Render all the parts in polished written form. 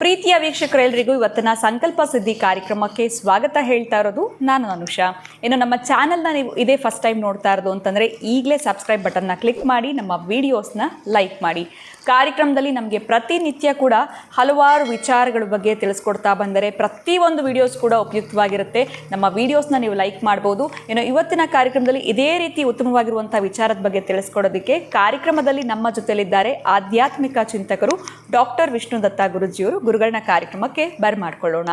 ಪ್ರೀತಿಯ ವೀಕ್ಷಕರೆಲ್ಲರಿಗೂ ಇವತ್ತಿನ ಸಂಕಲ್ಪ ಸಿದ್ಧಿ ಕಾರ್ಯಕ್ರಮಕ್ಕೆ ಸ್ವಾಗತ ಹೇಳ್ತಾ ಇರೋದು ನಾನು ಅನುಷಾ. ಇನ್ನು ನಮ್ಮ ಚಾನಲ್ನ ನೀವು ಇದೇ ಫಸ್ಟ್ ಟೈಮ್ ನೋಡ್ತಾ ಇರೋದು ಅಂತಂದರೆ ಈಗಲೇ ಸಬ್ಸ್ಕ್ರೈಬ್ ಬಟನ್ನ ಕ್ಲಿಕ್ ಮಾಡಿ ನಮ್ಮ ವಿಡಿಯೋಸ್ನ ಲೈಕ್ ಮಾಡಿ. ಕಾರ್ಯಕ್ರಮದಲ್ಲಿ ನಮಗೆ ಪ್ರತಿನಿತ್ಯ ಕೂಡ ಹಲವಾರು ವಿಚಾರಗಳ ಬಗ್ಗೆ ತಿಳಿಸ್ಕೊಡ್ತಾ ಬಂದರೆ ಪ್ರತಿಯೊಂದು ವಿಡಿಯೋಸ್ ಕೂಡ ಉಪಯುಕ್ತವಾಗಿರುತ್ತೆ. ನಮ್ಮ ವಿಡಿಯೋಸ್ನ ನೀವು ಲೈಕ್ ಮಾಡ್ಬೋದು. ಇನ್ನು ಇವತ್ತಿನ ಕಾರ್ಯಕ್ರಮದಲ್ಲಿ ಇದೇ ರೀತಿ ಉತ್ತಮವಾಗಿರುವಂಥ ವಿಚಾರದ ಬಗ್ಗೆ ತಿಳಿಸ್ಕೊಡೋದಕ್ಕೆ ಕಾರ್ಯಕ್ರಮದಲ್ಲಿ ನಮ್ಮ ಜೊತೆಲಿದ್ದಾರೆ ಆಧ್ಯಾತ್ಮಿಕ ಚಿಂತಕರು ಡಾಕ್ಟರ್ ವಿಷ್ಣುದತ್ತ ಗುರುಜಿಯವರು. ಗುರುಗಳನ್ನ ಕಾರ್ಯಕ್ರಮಕ್ಕೆ ಬರ್ಮಾಡ್ಕೊಳ್ಳೋಣ.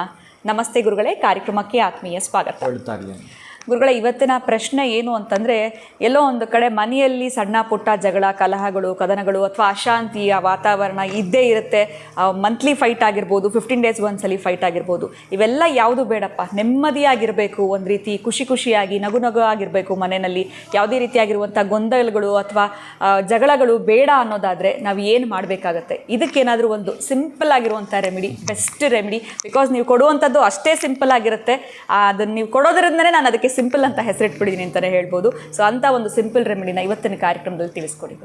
ನಮಸ್ತೆ ಗುರುಗಳೇ, ಕಾರ್ಯಕ್ರಮಕ್ಕೆ ಆತ್ಮೀಯ ಸ್ವಾಗತ. ಗುರುಗಳೇ, ಇವತ್ತಿನ ಪ್ರಶ್ನೆ ಏನು ಅಂತಂದರೆ, ಎಲ್ಲೋ ಒಂದು ಕಡೆ ಮನೆಯಲ್ಲಿ ಸಣ್ಣ ಪುಟ್ಟ ಜಗಳ, ಕಲಹಗಳು, ಕದನಗಳು ಅಥವಾ ಅಶಾಂತಿಯ ವಾತಾವರಣ ಇದ್ದೇ ಇರುತ್ತೆ. ಮಂತ್ಲಿ ಫೈಟ್ ಆಗಿರ್ಬೋದು, 15 ಡೇಸ್ ಒಂದ್ಸಲಿ ಫೈಟ್ ಆಗಿರ್ಬೋದು. ಇವೆಲ್ಲ ಯಾವುದು ಬೇಡಪ್ಪ, ನೆಮ್ಮದಿಯಾಗಿರಬೇಕು, ಒಂದು ರೀತಿ ಖುಷಿಯಾಗಿ ನಗು ಆಗಿರಬೇಕು ಮನೆಯಲ್ಲಿ. ಯಾವುದೇ ರೀತಿಯಾಗಿರುವಂಥ ಗೊಂದಲಗಳು ಅಥವಾ ಜಗಳಗಳು ಬೇಡ ಅನ್ನೋದಾದರೆ ನಾವು ಏನು ಮಾಡಬೇಕಾಗತ್ತೆ? ಇದಕ್ಕೇನಾದರೂ ಒಂದು ಸಿಂಪಲ್ ಆಗಿರುವಂಥ ರೆಮಿಡಿ, ಬೆಸ್ಟ್ ರೆಮಿಡಿ. ಬಿಕಾಸ್ ನೀವು ಕೊಡುವಂಥದ್ದು ಅಷ್ಟೇ ಸಿಂಪಲ್ ಆಗಿರುತ್ತೆ. ಅದನ್ನು ನೀವು ಕೊಡೋದ್ರಿಂದನೇ ನಾನು ಅದಕ್ಕೆ ಸಿಂಪಲ್ ಅಂತ ಹೆಸರಿಟ್ಬಿಟ್ಟಿದ್ದೀನಿ ಅಂತಲೇ ಹೇಳ್ಬೋದು. ಸೊ ಅಂಥ ಒಂದು ಸಿಂಪಲ್ ರೆಮಿಡಿನ ಇವತ್ತಿನ ಕಾರ್ಯಕ್ರಮದಲ್ಲಿ ತಿಳಿಸ್ಕೊಡಿ.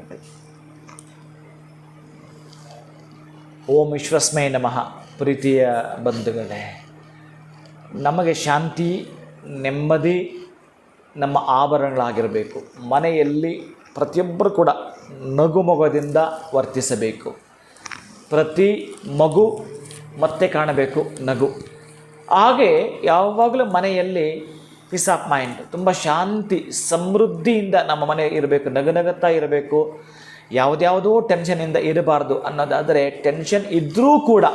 ಓಂ ವಿಶ್ವಸ್ಮೈ ನಮಃ. ಪ್ರೀತಿಯ ಬಂಧುಗಳೇ, ನಮಗೆ ಶಾಂತಿ, ನೆಮ್ಮದಿ ನಮ್ಮ ಆಭರಣಗಳಾಗಿರಬೇಕು. ಮನೆಯಲ್ಲಿ ಪ್ರತಿಯೊಬ್ಬರು ಕೂಡ ನಗುಮೊಗದಿಂದ ವರ್ತಿಸಬೇಕು. ಪ್ರತಿ ಮಗು ಮತ್ತೆ ಕಾಣಬೇಕು ನಗು. ಹಾಗೆ ಯಾವಾಗಲೂ ಮನೆಯಲ್ಲಿ ಪೀಸ್ ಆಫ್ ಮೈಂಡ್, ತುಂಬ ಶಾಂತಿ ಸಮೃದ್ಧಿಯಿಂದ ನಮ್ಮ ಮನೆ ಇರಬೇಕು, ನಗುತ್ತಾ ಇರಬೇಕು. ಯಾವುದ್ಯಾವುದೋ ಟೆನ್ಷನಿಂದ ಇರಬಾರ್ದು ಅನ್ನೋದಾದರೆ, ಟೆನ್ಷನ್ ಇದ್ದರೂ ಕೂಡ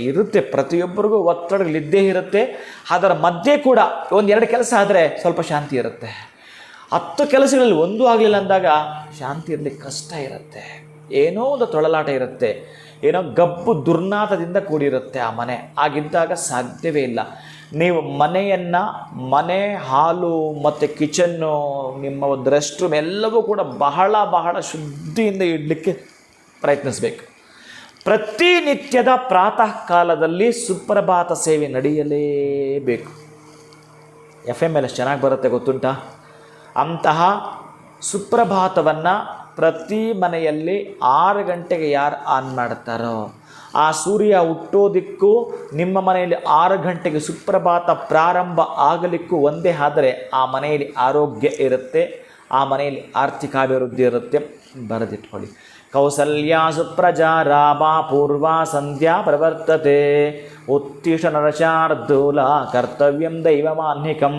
ಇರುತ್ತೆ, ಪ್ರತಿಯೊಬ್ಬರಿಗೂ ಒತ್ತಡಗಳಿದ್ದೇ ಇರುತ್ತೆ. ಅದರ ಮಧ್ಯೆ ಕೂಡ 1-2 ಕೆಲಸ ಆದರೆ ಸ್ವಲ್ಪ ಶಾಂತಿ ಇರುತ್ತೆ. 10 ಕೆಲಸಗಳಲ್ಲಿ ಒಂದೂ ಆಗಲಿಲ್ಲ ಅಂದಾಗ ಶಾಂತಿ ಇರಲಿಕ್ಕೆ ಕಷ್ಟ ಇರುತ್ತೆ. ಏನೋ ಒಂದು ತೊಳಲಾಟ ಇರುತ್ತೆ, ಏನೋ ಗಬ್ಬು ದುರ್ನಾಥದಿಂದ ಕೂಡಿರುತ್ತೆ ಆ ಮನೆ. ಆಗಿದ್ದಾಗ ಸಾಧ್ಯವೇ ಇಲ್ಲ. ನೀವು ಮನೆ, ಹಾಲು ಮತ್ತು ಕಿಚನ್ನು, ನಿಮ್ಮ ಒಂದು ರೆಸ್ಟ್ ರೂಮ್ ಎಲ್ಲವೂ ಕೂಡ ಬಹಳ ಶುದ್ಧಿಯಿಂದ ಇಡಲಿಕ್ಕೆ ಪ್ರಯತ್ನಿಸಬೇಕು. ಪ್ರತಿನಿತ್ಯದ ಪ್ರಾತಃ ಕಾಲದಲ್ಲಿ ಸುಪ್ರಭಾತ ಸೇವೆ ನಡೆಯಲೇಬೇಕು. FM ಎಷ್ಟು ಚೆನ್ನಾಗಿ ಬರುತ್ತೆ ಗೊತ್ತುಂಟಾ? ಅಂತಹ ಸುಪ್ರಭಾತವನ್ನು ಪ್ರತಿ ಮನೆಯಲ್ಲಿ 6 ಗಂಟೆಗೆ ಯಾರು ಆನ್ ಮಾಡ್ತಾರೋ, ಆ ಸೂರ್ಯ ಹುಟ್ಟೋದಕ್ಕೂ ನಿಮ್ಮ ಮನೆಯಲ್ಲಿ 6 ಗಂಟೆಗೆ ಸುಪ್ರಭಾತ ಪ್ರಾರಂಭ ಆಗಲಿಕ್ಕೂ ಒಂದೇ ಆದರೆ ಆ ಮನೆಯಲ್ಲಿ ಆರೋಗ್ಯ ಇರುತ್ತೆ, ಆ ಮನೆಯಲ್ಲಿ ಆರ್ಥಿಕಾಭಿವೃದ್ಧಿ ಇರುತ್ತೆ. ಬರೆದಿಟ್ಕೊಳ್ಳಿ. ಕೌಸಲ್ಯಾ ಸುಪ್ರಜಾ ರಾಮಾ ಪೂರ್ವಾ ಸಂಧ್ಯಾ ಪ್ರವರ್ತತೆ. ಉತ್ತಿಷ್ಠ ನರಶಾರ್ದೂಲ ಕರ್ತವ್ಯಂ ದೈವಮಾನ್ಹಿಕಂ.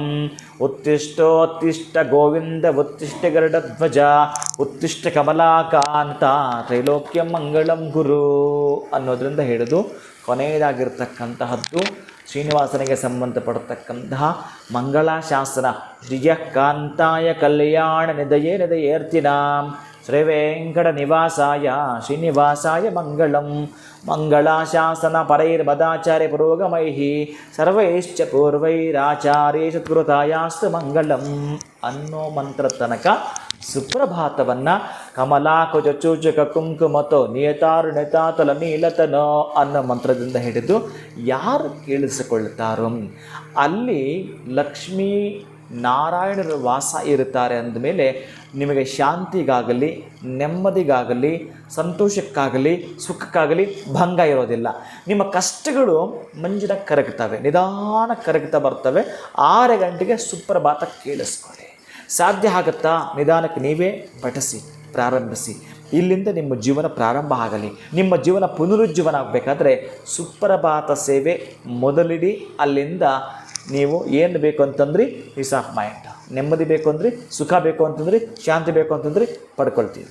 ಉತ್ತಿಷ್ಠೋತ್ತಿಷ್ಠ ಗೋವಿಂದ ಉತ್ತಿಷ್ಠ ಗರುಡಧ್ವಜ ಉತ್ತಿಷ್ಠ ಕಮಲಾಕಾಂತ ತ್ರೈಲೋಕ್ಯಂ ಮಂಗಳಂ ಗುರು ಅನ್ನೋದರಿಂದ ಹಿಡಿದು ಕೊನೆಯದಾಗಿರ್ತಕ್ಕಂತಹದ್ದು ಶ್ರೀನಿವಾಸನಿಗೆ ಸಂಬಂಧಪಡತಕ್ಕಂತಹ ಮಂಗಳಾಶಾಸನ. ಶ್ರೀಯಕಾಂತಾಯ ಕಲ್ಯಾಣ ನಿಧಯೇರ್ತಿನಾಂ ಶ್ರೀ ವೆಂಕಟ ನಿವಾಸಾಯ ಶ್ರೀನಿವಾಸಾಯ ಮಂಗಳಂ. ಮಂಗಳಾಶಾಸನ ಪರೈರ್ಮದಾಚಾರ್ಯ ಪುರೋಗಮೈಃ ಸರ್ವೈಶ್ಚ ಪೂರ್ವೈರಾಚಾರ್ಯೇಷು ಕೃತಾಯಾಸ್ತು ಮಂಗಳಂ ಅನ್ನೋ ಮಂತ್ರ ತನಕ ಸುಪ್ರಭಾತವನ್ನು ಕಮಲಾಕುಜ ಚೂಚಕ ಕುಂಕುಮತೋ ನಿಯತಾರುಣಿತಾತಲ ನೀಲತನೋ ಅನ್ನೋ ಮಂತ್ರದಿಂದ ಹಿಡಿದು ಯಾರು ಕೇಳಿಸಿಕೊಳ್ತಾರೋ ಅಲ್ಲಿ ಲಕ್ಷ್ಮೀ ನಾರಾಯಣರ ವಾಸ ಇರುತ್ತಾರೆ. ಅಂದಮೇಲೆ ನಿಮಗೆ ಶಾಂತಿಗಾಗಲಿ, ನೆಮ್ಮದಿಗಾಗಲಿ, ಸಂತೋಷಕ್ಕಾಗಲಿ, ಸುಖಕ್ಕಾಗಲಿ ಭಂಗ ಇರೋದಿಲ್ಲ. ನಿಮ್ಮ ಕಷ್ಟಗಳು ಮಂಜಿನ ಕರಗ್ತವೆ, ನಿಧಾನ ಕರಗ್ತಾ ಬರ್ತವೆ. 6 ಗಂಟೆಗೆ ಸುಪ್ರಭಾತ ಕೇಳಿಸ್ಕೊಳ್ಳಿ. ಸಾಧ್ಯ ಆಗುತ್ತಾ? ನಿಧಾನಕ್ಕೆ ನೀವೇ ಪಠಿಸಿ, ಪ್ರಾರಂಭಿಸಿ. ಇಲ್ಲಿಂದ ನಿಮ್ಮ ಜೀವನ ಪ್ರಾರಂಭ ಆಗಲಿ. ನಿಮ್ಮ ಜೀವನ ಪುನರುಜ್ಜೀವನ ಆಗಬೇಕಾದ್ರೆ ಸುಪ್ರಭಾತ ಸೇವೆ ಮೊದಲಿಡಿ. ಅಲ್ಲಿಂದ ನೀವು ಏನು ಬೇಕು ಅಂತಂದ್ರಿ, ಪೀಸ್ ಆಫ್ ಮೈಂಡ್, ನೆಮ್ಮದಿ ಬೇಕು ಅಂದ್ರಿ, ಸುಖ ಬೇಕು ಅಂತಂದ್ರಿ, ಶಾಂತಿ ಬೇಕು ಅಂತಂದ್ರಿ ಪಡ್ಕೊಳ್ತೀವಿ.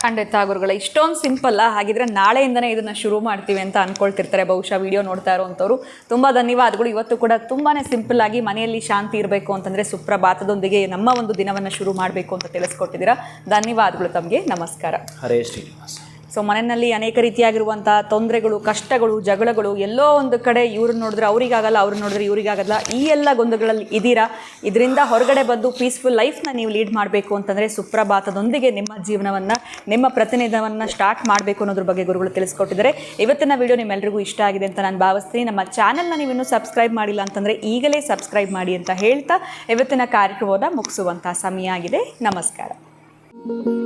ಖಂಡಿತ ಗುರುಗಳೇ, ಇಷ್ಟೊಂದು ಸಿಂಪಲ್ಲ. ಹಾಗಿದ್ರೆ ನಾಳೆಯಿಂದನೇ ಇದನ್ನು ಶುರು ಮಾಡ್ತೀವಿ ಅಂತ ಅಂದ್ಕೊಳ್ತಿರ್ತಾರೆ ಬಹುಶಃ ವಿಡಿಯೋ ನೋಡ್ತಾ ಇರೋವಂಥವ್ರು. ತುಂಬ ಧನ್ಯವಾದಗಳು. ಇವತ್ತು ಕೂಡ ತುಂಬಾ ಸಿಂಪಲ್ ಆಗಿ ಮನೆಯಲ್ಲಿ ಶಾಂತಿ ಇರಬೇಕು ಅಂತಂದರೆ ಸುಪ್ರಭಾತದೊಂದಿಗೆ ನಮ್ಮ ಒಂದು ದಿನವನ್ನು ಶುರು ಮಾಡಬೇಕು ಅಂತ ತಿಳಿಸ್ಕೊಟ್ಟಿದ್ದೀರಾ. ಧನ್ಯವಾದಗಳು ತಮಗೆ. ನಮಸ್ಕಾರ. ಹರೇ ಶ್ರೀನಿವಾಸ. ಸೊ ಮನೆಯಲ್ಲಿ ಅನೇಕ ರೀತಿಯಾಗಿರುವಂಥ ತೊಂದರೆಗಳು, ಕಷ್ಟಗಳು, ಜಗಳಗಳು, ಎಲ್ಲೋ ಒಂದು ಕಡೆ ಇವ್ರನ್ನ ನೋಡಿದ್ರೆ ಅವರಿಗಾಗಲ್ಲ, ಅವ್ರನ್ನ ನೋಡಿದ್ರೆ ಇವರಿಗಾಗಲ್ಲ, ಈ ಎಲ್ಲ ಗೊಂದಲಗಳಲ್ಲಿ ಇದ್ದೀರಾ. ಇದರಿಂದ ಹೊರಗಡೆ ಬಂದು ಪೀಸ್ಫುಲ್ ಲೈಫ್ನ ನೀವು ಲೀಡ್ ಮಾಡಬೇಕು ಅಂತಂದರೆ ಸುಪ್ರಭಾತದೊಂದಿಗೆ ನಿಮ್ಮ ಜೀವನವನ್ನು, ನಿಮ್ಮ ಪ್ರತಿನಿಧಿಯನ್ನು ಸ್ಟಾರ್ಟ್ ಮಾಡಬೇಕು ಅನ್ನೋದ್ರ ಬಗ್ಗೆ ಗುರುಗಳು ತಿಳಿಸ್ಕೊಟ್ಟಿದ್ದಾರೆ. ಇವತ್ತಿನ ವಿಡಿಯೋ ನಿಮ್ಮೆಲ್ಲರಿಗೂ ಇಷ್ಟ ಆಗಿದೆ ಅಂತ ನಾನು ಭಾವಿಸ್ತೀನಿ. ನಮ್ಮ ಚಾನಲ್ನ ನೀವು ಇನ್ನೂ ಸಬ್ಸ್ಕ್ರೈಬ್ ಮಾಡಿಲ್ಲ ಅಂತಂದರೆ ಈಗಲೇ ಸಬ್ಸ್ಕ್ರೈಬ್ ಮಾಡಿ ಅಂತ ಹೇಳ್ತಾ ಇವತ್ತಿನ ಕಾರ್ಯಕ್ರಮವನ್ನು ಮುಗಿಸುವಂಥ ಸಮಯ ಆಗಿದೆ. ನಮಸ್ಕಾರ. ನಮಸ್ಕಾರ.